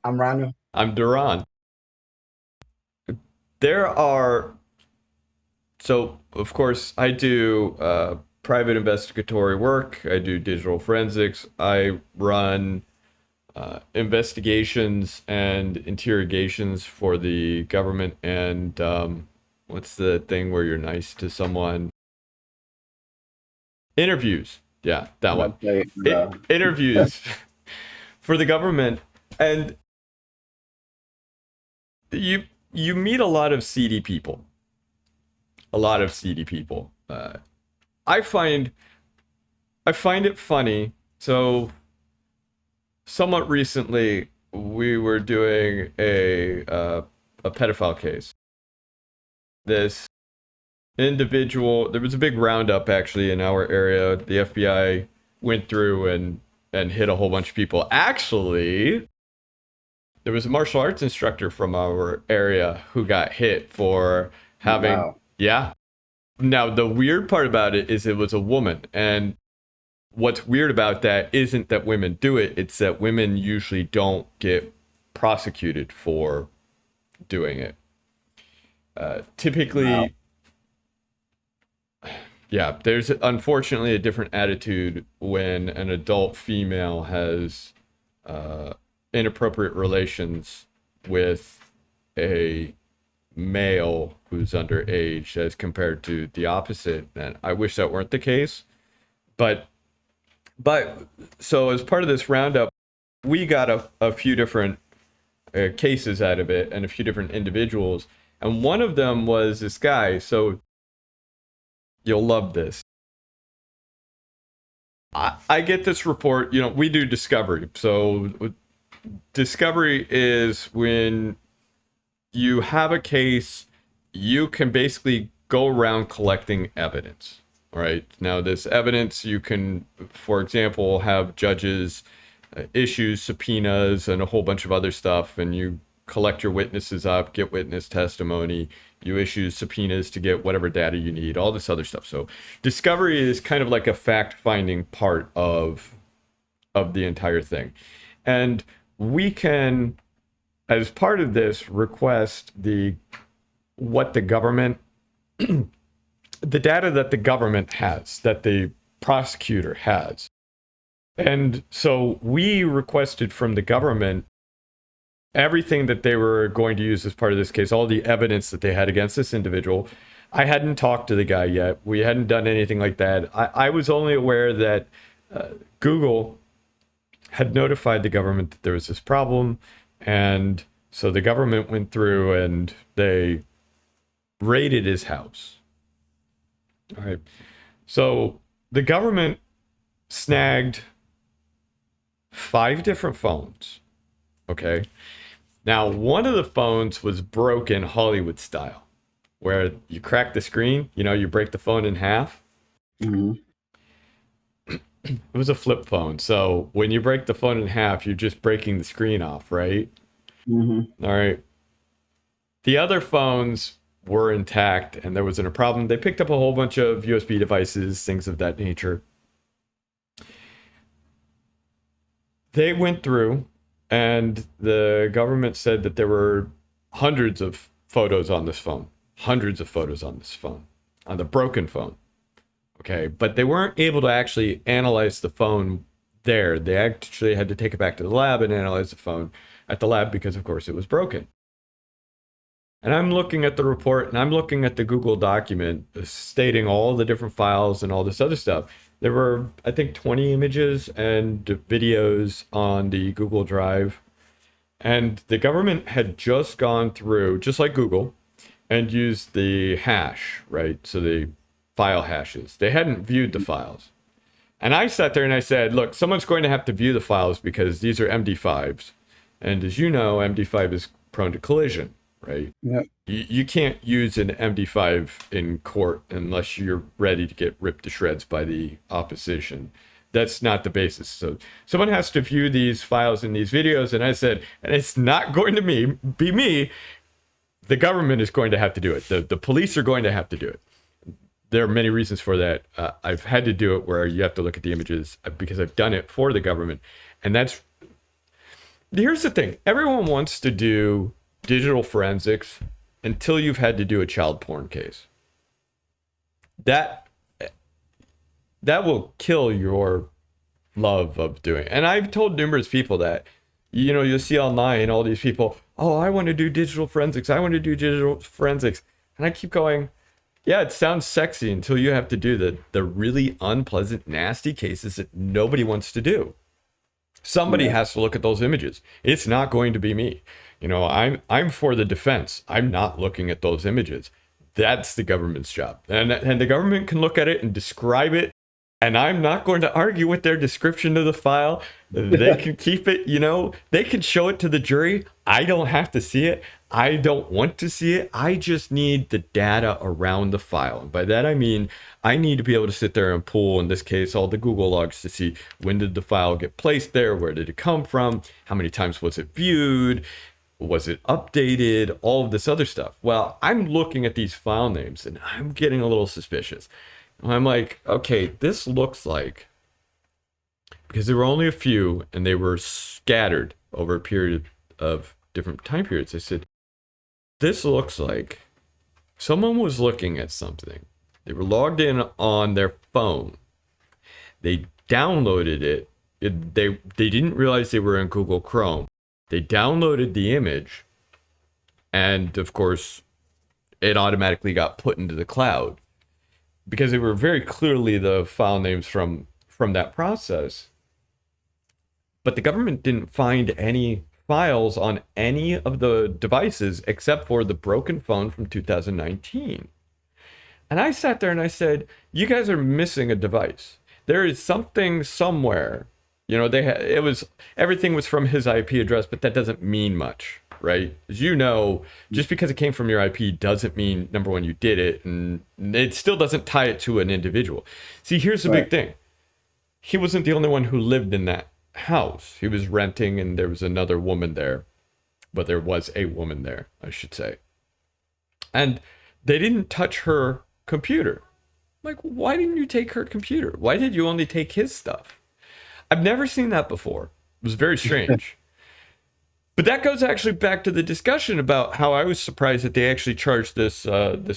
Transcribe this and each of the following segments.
I'm Roniel. I'm DaRon. There are, so of course, I do private investigatory work. I do digital forensics. I run investigations and interrogations for the government. And what's the thing where you're nice to someone? Interviews. Yeah, that one. Interviews for the government. And you meet a lot of seedy people. I find it funny. So, somewhat recently, we were doing a pedophile case. This individual, there was a big roundup actually in our area. The FBI went through and hit a whole bunch of people. Actually, there was a martial arts instructor from our area who got hit for having, Wow. yeah. Now, the weird part about it is it was a woman. And what's weird about that isn't that women do it, it's that women usually don't get prosecuted for doing it. Typically, Wow. yeah, there's unfortunately a different attitude when an adult female has inappropriate relations with a male who's underage as compared to the opposite. And I wish that weren't the case. But so as part of this roundup, we got a few different cases out of it and a few different individuals. And one of them was this guy. So you'll love this. I get this report, we do discovery. So discovery is when you have a case, you can basically go around collecting evidence. Right now, this evidence, you can, for example, have judges issue subpoenas and a whole bunch of other stuff, and you collect your witnesses up, get witness testimony, you issue subpoenas to get whatever data you need, all this other stuff. So discovery is kind of like a fact-finding part of the entire thing. And we can, as part of this, request what the government the data that the government has, that the prosecutor has. And so we requested from the government everything that they were going to use as part of this case, all the evidence that they had against this individual. I hadn't talked to the guy yet. We hadn't done anything like that. I was only aware that Google had notified the government that there was this problem. And so the government went through and they raided his house. All right. So the government snagged 5 different phones. Okay. Now, one of the phones was broken Hollywood style, where you crack the screen, you break the phone in half. Mm-hmm. It was a flip phone. So when you break the phone in half, you're just breaking the screen off, right? Mm-hmm. All right. The other phones were intact and there wasn't a problem. They picked up a whole bunch of USB devices, things of that nature. They went through and the government said that there were hundreds of photos on this phone, on the broken phone. Okay, but they weren't able to actually analyze the phone there. They actually had to take it back to the lab and analyze the phone at the lab because, of course, it was broken. And I'm looking at the report and I'm looking at the Google document stating all the different files and all this other stuff. There were, I think, 20 images and videos on the Google Drive. And the government had just gone through, just like Google, and used the hash, right? So the file hashes. They hadn't viewed the files. And I sat there and I said, look, someone's going to have to view the files because these are MD5s. And as you know, MD5 is prone to collision. Right? Yep. You can't use an MD5 in court unless you're ready to get ripped to shreds by the opposition. That's not the basis. So someone has to view these files and these videos. And I said, and it's not going to be me. The government is going to have to do it. The police are going to have to do it. There are many reasons for that. I've had to do it where you have to look at the images because I've done it for the government. And that's here's the thing. Everyone wants to do digital forensics until you've had to do a child porn case. That will kill your love of doing it. And I've told numerous people that, you'll see online all these people, oh, I want to do digital forensics. I want to do digital forensics. And I keep going, yeah, it sounds sexy until you have to do the really unpleasant, nasty cases that nobody wants to do. Somebody has to look at those images. It's not going to be me. I'm for the defense. I'm not looking at those images. That's the government's job. And the government can look at it and describe it. And I'm not going to argue with their description of the file. They can keep it, they can show it to the jury. I don't have to see it. I don't want to see it. I just need the data around the file. And by that, I mean, I need to be able to sit there and pull, in this case, all the Google logs to see when did the file get placed there? Where did it come from? How many times was it viewed? Was it updated? All of this other stuff. Well, I'm looking at these file names and I'm getting a little suspicious. I'm like, okay, this looks like, because there were only a few and they were scattered over a period of different time periods. I said, this looks like someone was looking at something. They were logged in on their phone. They downloaded it. They didn't realize they were in Google Chrome. They downloaded the image. And of course, it automatically got put into the cloud, because they were very clearly the file names from that process. But the government didn't find any files on any of the devices except for the broken phone from 2019. And I sat there and I said, you guys are missing a device. There is something somewhere. Everything was from his IP address, but that doesn't mean much. Right? As you know, just because it came from your IP doesn't mean, number one, you did it, and it still doesn't tie it to an individual. See, here's the big thing. He wasn't the only one who lived in that house. He was renting, and there was another woman there. But there was a woman there, I should say. And they didn't touch her computer. Like, why didn't you take her computer? Why did you only take his stuff? I've never seen that before. It was very strange. But that goes actually back to the discussion about how I was surprised that they actually charged this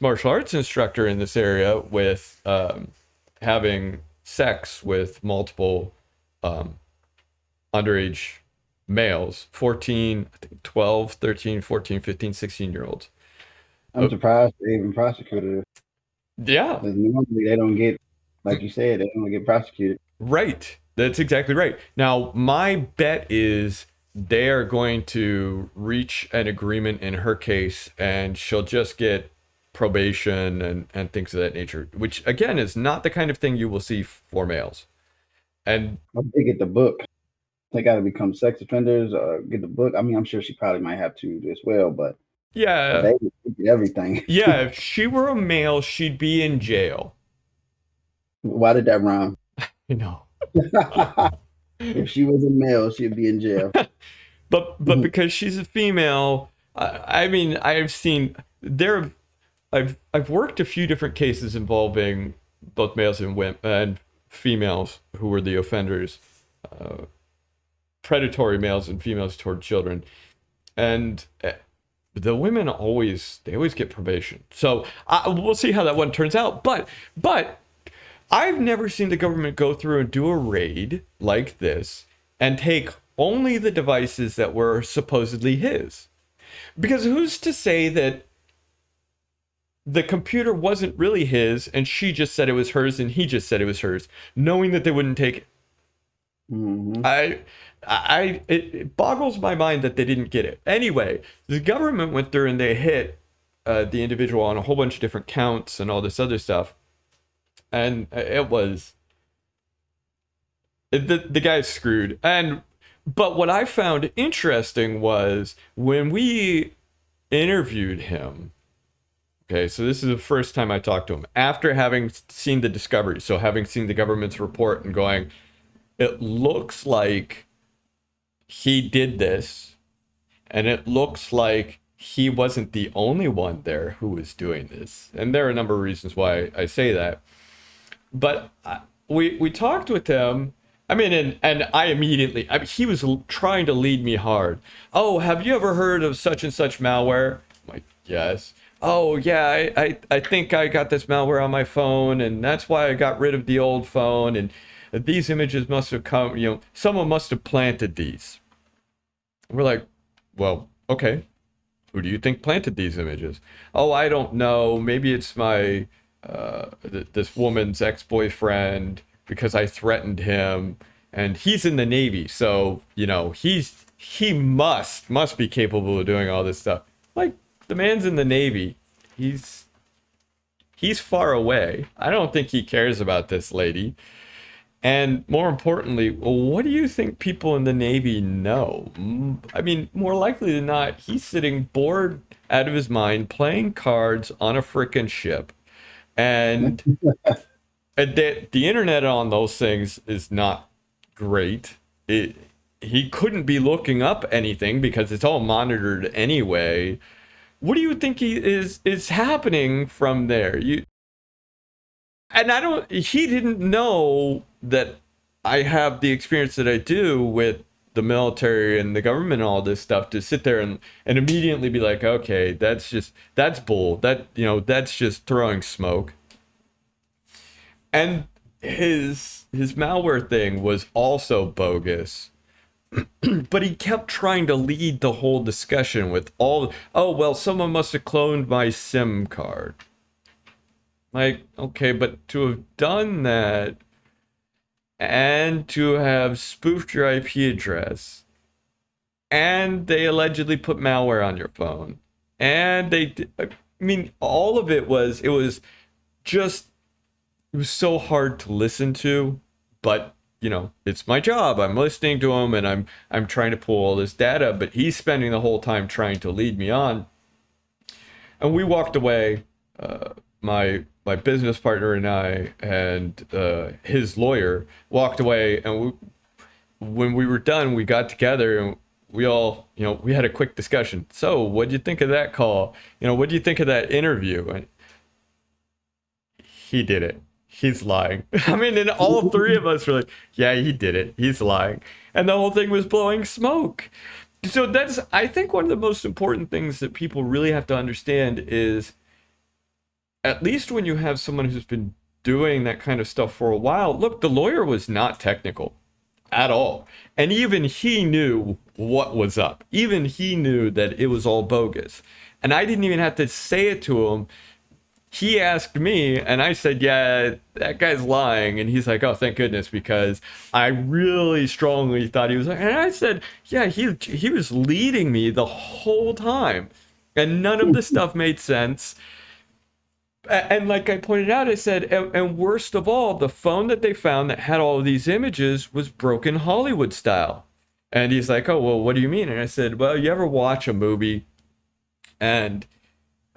martial arts instructor in this area with having sex with multiple underage males, 14, I think 12, 13, 14, 15, 16-year-olds. I'm surprised they even prosecuted it. Yeah. Normally they don't get, like you said, they don't get prosecuted. Right. That's exactly right. Now, my bet is they are going to reach an agreement in her case, and she'll just get probation and things of that nature, which, again, is not the kind of thing you will see for males. And they get the book. They got to become sex offenders or get the book. I mean, I'm sure she probably might have to as well, but yeah, they get everything. Yeah, if she were a male, she'd be in jail. Why did that rhyme? If she was a male, she'd be in jail. but because she's a female, I mean, I've worked a few different cases involving both males and women and females who were the offenders, predatory males and females toward children, and the women always get probation. So we'll see how that one turns out. But I've never seen the government go through and do a raid like this and take only the devices that were supposedly his. Because who's to say that the computer wasn't really his and she just said it was hers and he just said it was hers, knowing that they wouldn't take it? Mm-hmm. It boggles my mind that they didn't get it. Anyway, the government went through and they hit the individual on a whole bunch of different counts and all this other stuff. And it was the guy's screwed. But what I found interesting was when we interviewed him. Okay, so this is the first time I talked to him after having seen the discovery. So having seen the government's report and going, it looks like he did this, and it looks like he wasn't the only one there who was doing this. And there are a number of reasons why I say that. But we talked with him, I mean, and I immediately, I mean, he was trying to lead me hard. Oh, have you ever heard of such and such malware? I'm like, yes. Oh, yeah, I think I got this malware on my phone, and that's why I got rid of the old phone. And these images must have come, someone must have planted these. We're like, well, okay. Who do you think planted these images? Oh, I don't know. Maybe it's my this woman's ex-boyfriend because I threatened him, and he's in the Navy, so he must be capable of doing all this stuff. Like, the man's in the Navy. He's far away. I don't think he cares about this lady. And more importantly, what do you think people in the Navy know? I mean, more likely than not, he's sitting bored out of his mind playing cards on a frickin' ship. And the internet on those things is not great. He couldn't be looking up anything because it's all monitored anyway. What do you think is happening from there? He didn't know that I have the experience that I do with the military and the government and all this stuff to sit there and immediately be like, okay, that's bull. That's just throwing smoke. And his malware thing was also bogus. But he kept trying to lead the whole discussion with oh, well, someone must have cloned my SIM card. Like, okay, but to have done that and to have spoofed your IP address and they allegedly put malware on your phone and all of it was so hard to listen to, but it's my job. I'm listening to him and I'm trying to pull all this data, but he's spending the whole time trying to lead me on. And we walked away, my business partner and I and his lawyer walked away, and when we were done, we got together and we all, we had a quick discussion. So what'd you think of that call? What'd you think of that interview? And he did it. He's lying. I mean, and all three of us were like, yeah, he did it. He's lying. And the whole thing was blowing smoke. So that's, I think, one of the most important things that people really have to understand is, at least when you have someone who's been doing that kind of stuff for a while, look, the lawyer was not technical at all. And even he knew what was up. Even he knew that it was all bogus. And I didn't even have to say it to him. He asked me, and I said, yeah, that guy's lying. And he's like, oh, thank goodness, because I really strongly thought he was lying. And I said, yeah, he was leading me the whole time. And none of the stuff made sense. And like I pointed out, I said, and worst of all, the phone that they found that had all of these images was broken Hollywood style. And he's like, oh, well, what do you mean? And I said, well, you ever watch a movie and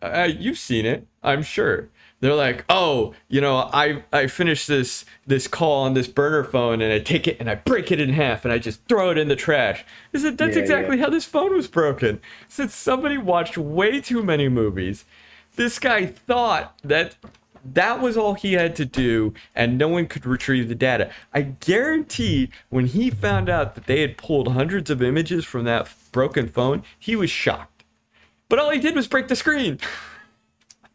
you've seen it, I'm sure. They're like, oh, I finished this call on this burner phone and I take it and I break it in half and I just throw it in the trash. I said, that's exactly how this phone was broken. I said, somebody watched way too many movies. This guy thought that was all he had to do and no one could retrieve the data. I guarantee when he found out that they had pulled hundreds of images from that broken phone, he was shocked. But all he did was break the screen.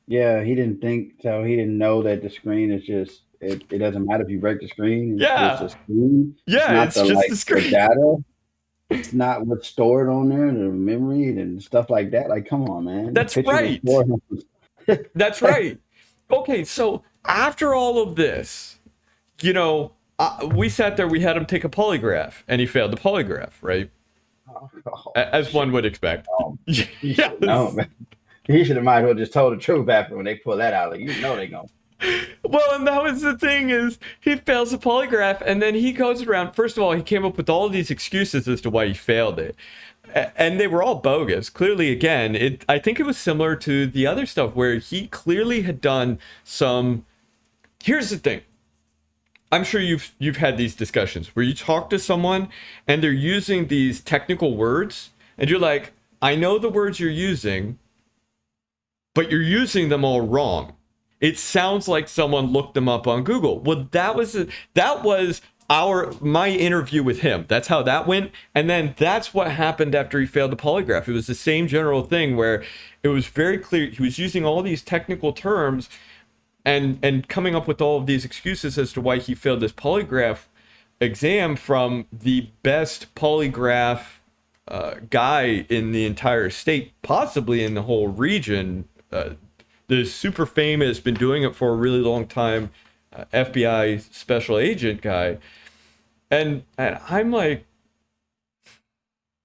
Yeah, he didn't think so. He didn't know that the screen is just, it doesn't matter if you break the screen. It's just a screen. Yeah, it's just the screen. The data. It's not what's stored on there, the memory and stuff like that. Like, come on, man. That's right. That's right. Okay, so after all of this, we sat there, we had him take a polygraph, and he failed the polygraph, right? As one would expect. Yes. No, man. He should have might as well just told the truth after when they pull that out. Like, they're going. Well, and that was the thing is he fails the polygraph, and then he goes around. First of all, he came up with all of these excuses as to why he failed it. And they were all bogus. Clearly, again, I think it was similar to the other stuff where he clearly had done some. Here's the thing. I'm sure you've had these discussions where you talk to someone and they're using these technical words, and you're like, I know the words you're using, but you're using them all wrong. It sounds like someone looked them up on Google. Well, that was my interview with him. That's how that went. And then that's what happened after he failed the polygraph. It was the same general thing where it was very clear he was using all these technical terms and coming up with all of these excuses as to why he failed this polygraph exam from the best polygraph guy in the entire state, possibly in the whole region. The super famous, been doing it for a really long time, FBI special agent guy. And I'm like,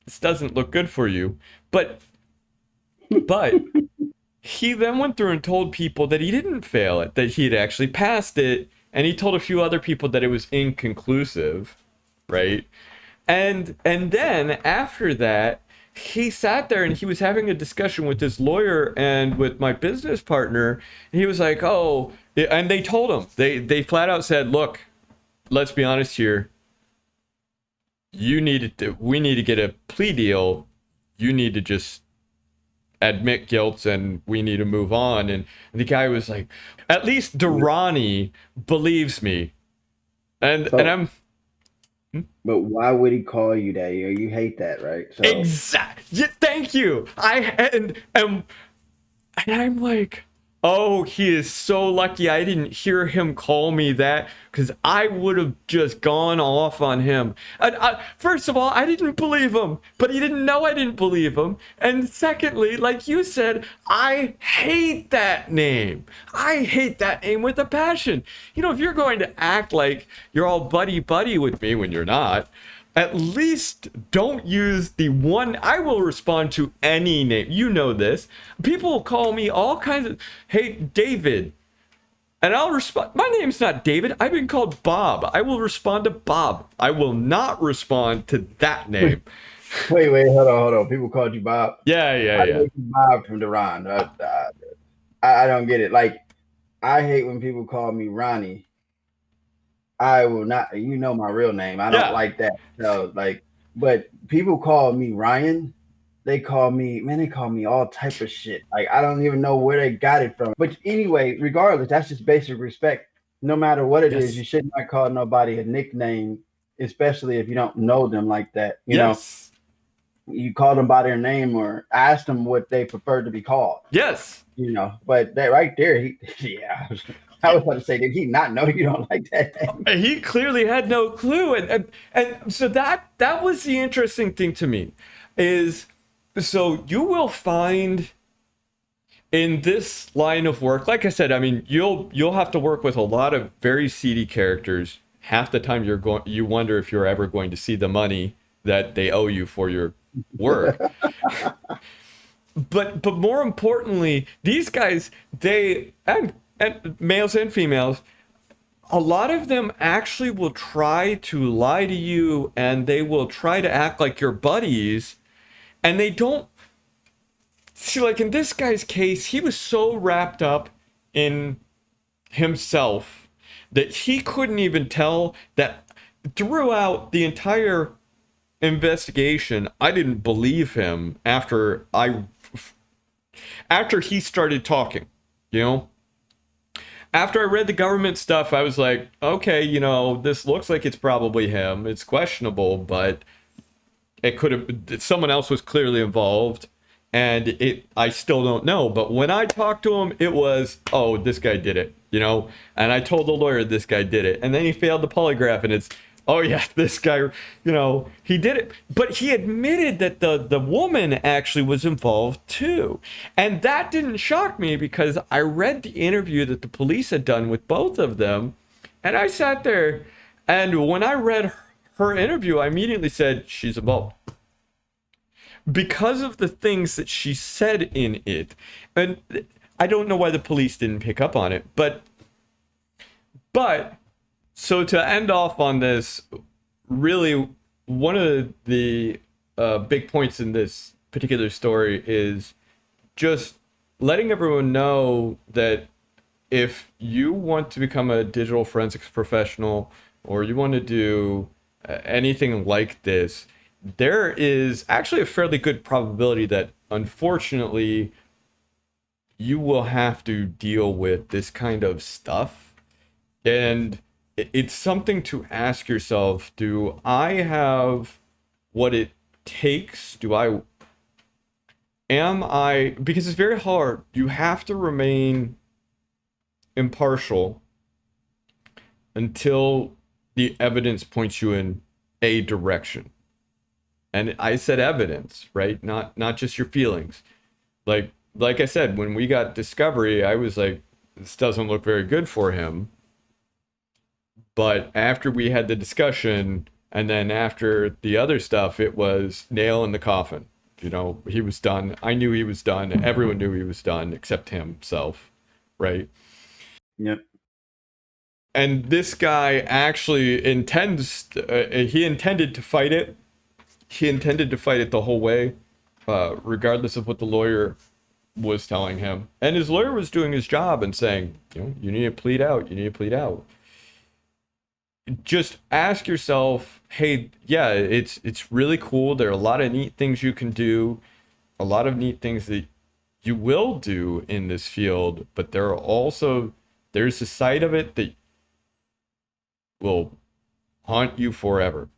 this doesn't look good for you. But he then went through and told people that he didn't fail it, that he had actually passed it. And he told a few other people that it was inconclusive, right? And then after that, he sat there and he was having a discussion with his lawyer and with my business partner. And he was like, oh, and they told him, they flat out said, look, let's be honest here. We need to get a plea deal. You need to just admit guilt and we need to move on. And the guy was like, at least DaRon believes me. And I'm, but why would he call you that? You hate that, right? So. Exactly. Thank you. And I'm like, oh, he is so lucky I didn't hear him call me that, because I would have just gone off on him. First of all, I didn't believe him, but he didn't know I didn't believe him. And secondly, like you said, I hate that name. I hate that name with a passion. You know, if you're going to act like you're all buddy-buddy with me when you're not, at least don't use the one. I will respond to any name. You know this. People will call me all kinds of, hey, David. And I'll respond. My name's not David. I've been called Bob. I will respond to Bob. I will not respond to that name. Wait, hold on. People called you Bob? Yeah. Bob from DaRon. I don't get it. Like, I hate when people call me Ronnie. I will not, you know my real name. I don't like that. So, like, but people call me Ryan. They call me all type of shit. Like, I don't even know where they got it from. But anyway, regardless, that's just basic respect. No matter what it is, you should not call nobody a nickname, especially if you don't know them like that. You know, you call them by their name or ask them what they prefer to be called. Yes. You know, but that right there, I was about to say, did he not know you don't like that name? He clearly had no clue. And so that was the interesting thing to me is, so you will find in this line of work, like I said, I mean, you'll have to work with a lot of very seedy characters. Half the time you wonder if you're ever going to see the money that they owe you for your work. But more importantly, these guys, and males and females, a lot of them actually will try to lie to you and they will try to act like your buddies, and they don't see, like in this guy's case, he was so wrapped up in himself that he couldn't even tell that throughout the entire investigation, I didn't believe him after he started talking, you know? After I read the government stuff, I was like, okay, you know, this looks like it's probably him. It's questionable, but it could have, someone else was clearly involved, and I still don't know. But when I talked to him, it was, oh, this guy did it, you know? And I told the lawyer this guy did it. And then he failed the polygraph, and it's, oh yeah, this guy, you know, he did it. But he admitted that the woman actually was involved too. And that didn't shock me because I read the interview that the police had done with both of them. And I sat there, and when I read her interview, I immediately said, she's involved. Because of the things that she said in it. And I don't know why the police didn't pick up on it, but so to end off on this, really one of the big points in this particular story is just letting everyone know that if you want to become a digital forensics professional or you want to do anything like this, there is actually a fairly good probability that unfortunately you will have to deal with this kind of stuff. And it's something to ask yourself, do I have what it takes? Because it's very hard. You have to remain impartial until the evidence points you in a direction. And I said evidence, right? Not just your feelings. Like I said, when we got discovery, I was like, this doesn't look very good for him. But after we had the discussion, and then after the other stuff, it was nail in the coffin. He was done. I knew he was done. Everyone knew he was done except himself, right? Yep. And this guy actually he intended to fight it. He intended to fight it the whole way, regardless of what the lawyer was telling him. And his lawyer was doing his job and saying, you need to plead out. You need to plead out. Just ask yourself, hey, yeah, it's really cool. There are a lot of neat things you can do, a lot of neat things that you will do in this field, but there's a side of it that will haunt you forever.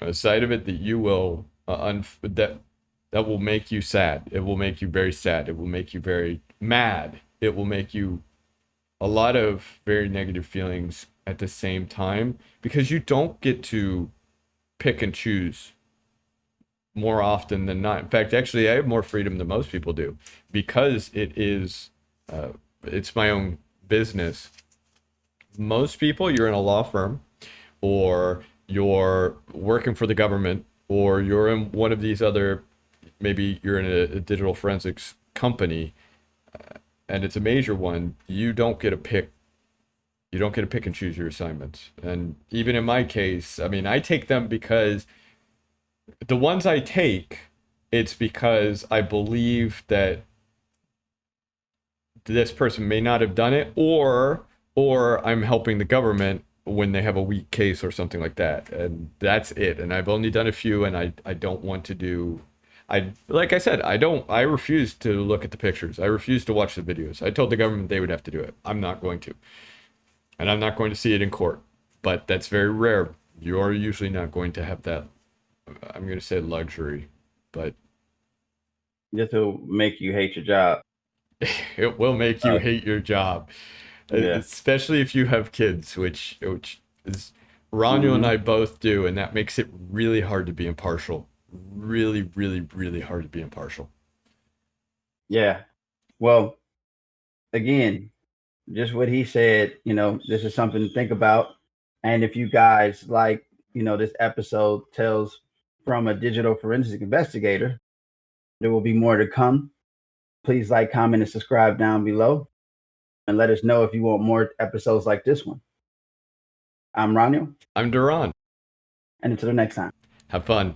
A side of it that you will that will make you sad. It will make you very sad. It will make you very mad. It will make you a lot of very negative feelings at the same time, because you don't get to pick and choose more often than not. In fact, actually, I have more freedom than most people do, because it's my own business. Most people, you're in a law firm, or you're working for the government, or you're in one of these other, maybe you're in a digital forensics company, and it's a major one. You don't get to pick and choose your assignments. And even in my case, I mean, I take them because the ones I take, it's because I believe that this person may not have done it, or I'm helping the government when they have a weak case or something like that. And that's it. And I've only done a few, and I don't want to do, like I said, I refuse to look at the pictures. I refuse to watch the videos. I told the government they would have to do it. I'm not going to. And I'm not going to see it in court. But that's very rare. You're usually not going to have that, I'm going to say, luxury. But this will make you hate your job. It will make you hate your job. Yeah. Especially if you have kids, which is Roniel and I both do, and that makes it really hard to be impartial. Really, really, really hard to be impartial. Yeah. Well, again, just what he said, this is something to think about. And if you guys like, this episode tells from a digital forensic investigator, there will be more to come. Please like, comment, and subscribe down below. And let us know if you want more episodes like this one. I'm Roniel. I'm DaRon. And until the next time. Have fun.